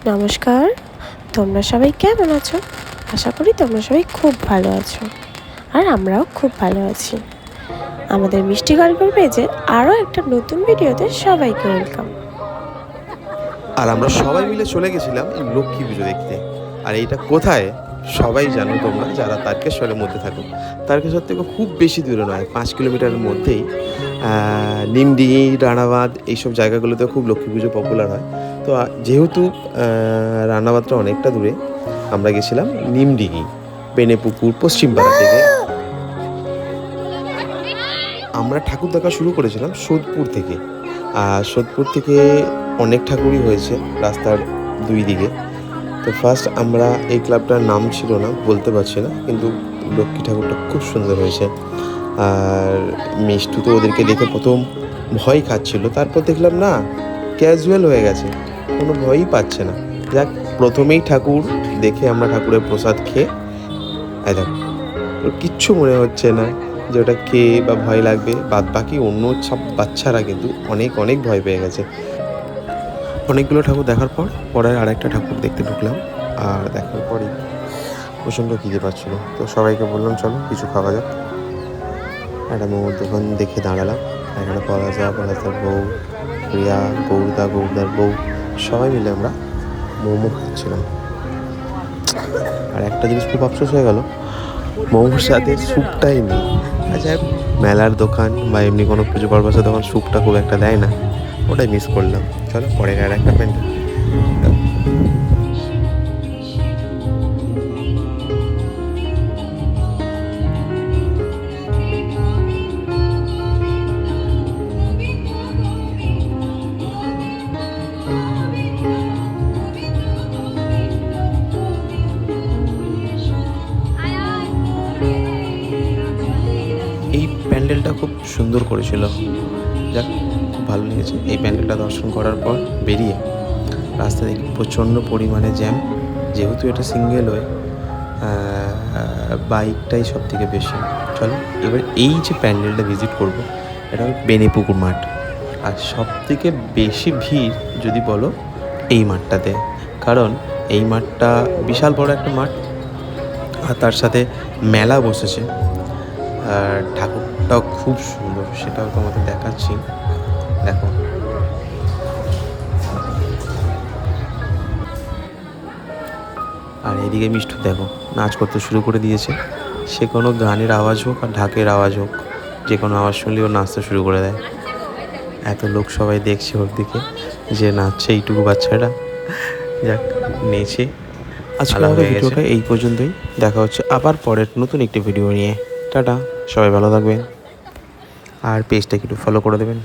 নমস্কার, তোমরা সবাই কেমন আছো? আশা করি তোমরা সবাই খুব ভালো আছো, আর আমরাও খুব ভালো আছি। আমাদের মিষ্টি গল্পের পেজে আরও একটা নতুন ভিডিওতে সবাইকে ওয়েলকাম। আর আমরা সবাই মিলে চলে গেছিলাম এই লক্ষ্মী পুজো দেখতে। আর এইটা কোথায় সবাই জানো তোমরা যারা তারকেশ্বরের মধ্যে থাকো। তারকেশ্বর থেকে খুব বেশি দূরে নয়, 5 কিলোমিটারের মধ্যেই নিমডিঙি, রানাবাঁধ এইসব জায়গাগুলোতে খুব লক্ষ্মী পুজো পপুলার হয়। তো যেহেতু রানাবাঁধটা অনেকটা দূরে, আমরা গেছিলাম নিমডিঙি, বেনেপুকুর, পশ্চিমপাড়া থেকে। আমরা ঠাকুর দেখা শুরু করেছিলাম সোদপুর থেকে। আর সোদপুর থেকে অনেক ঠাকুরই হয়েছে রাস্তার দুই দিকে। তো ফার্স্ট আমরা এই ক্লাবটার নাম ছিল না, বলতে পারছি না, কিন্তু লক্ষ্মী ঠাকুরটা খুব সুন্দর হয়েছে। আর মিষ্টু তো ওদেরকে দেখে প্রথম ভয় খাচ্ছিল, তারপর দেখলাম না, ক্যাজুয়াল হয়ে গেছে, কোনো ভয়ই পাচ্ছে না। যাক, প্রথমেই ঠাকুর দেখে আমরা ঠাকুরের প্রসাদ খেয়ে দেখ, ওর কিচ্ছু মনে হচ্ছে না যে ওটা কে বা ভয় লাগবে। বাদ বাকি অন্য সব বাচ্চারা কিন্তু অনেক অনেক ভয় পেয়ে গেছে। অনেকগুলো ঠাকুর দেখার পর পরে আরেকটা ঠাকুর দেখতে ঢুকলাম। আর দেখার পরই প্রচণ্ড খিদে পাচ্ছিলো, তো সবাইকে বললাম চলো কিছু খাওয়া যাক। একটা মোমোর দোকান দেখে দাঁড়ালাম। এখানে পলাশদার বউ, রিয়া, গৌরদার বউ, সবাই মিলে আমরা মোমো খাচ্ছিলাম। আর একটা জিনিস খুব আফসোস হয়ে গেল, মোমোর সাথে স্যুপটাই নেই। আচ্ছা, মেলার দোকান বা এমনি কোনো পুজো পারপাসের দোকান স্যুপটা খুব একটা দেয় না, ওটাই মিস করলাম। চলো পরে আর একটা প্যান্ডেল। এই প্যান্ডেলটা খুব সুন্দর করেছিল, যাক খুব ভালো লেগেছে। এই প্যান্ডেলটা দর্শন করার পর বেরিয়ে রাস্তা দেখি প্রচণ্ড পরিমাণে জ্যাম। যেহেতু এটা সিঙ্গেল ওয়ে, বাইকটাই সব থেকে বেশি। চলো এবার এই যে প্যান্ডেলটা ভিজিট করব, এটা হল বেনেপুকুর মাঠ। আর সব থেকে বেশি ভিড় যদি বলো এই মাঠটাতে, কারণ এই মাঠটা বিশাল বড় একটা মাঠ, আর তার সাথে মেলা বসেছে। আর ঠাকুরটাও খুব সুন্দর, সেটাও তোমাদের দেখাচ্ছি, দেখো। আর এদিকে মিষ্টু দেখো নাচ করতে শুরু করে দিয়েছে। সে কোনো গানের আওয়াজ হোক আর ঢাকের আওয়াজ হোক, যে কোনো আওয়াজ শুনলেও নাচতে শুরু করে দেয়। এত লোক সবাই দেখছে ওর দিকে যে নাচছে এইটুকু বাচ্চাটা, যাক নেচে। আজকে আমাদের ভিডিওটা এই পর্যন্তই, দেখা হচ্ছে আবার পরের নতুন একটি ভিডিও নিয়ে। টাটা, সবাই ভালো থাকবেন আর পেজটাকে একটু ফলো করে দেবেন।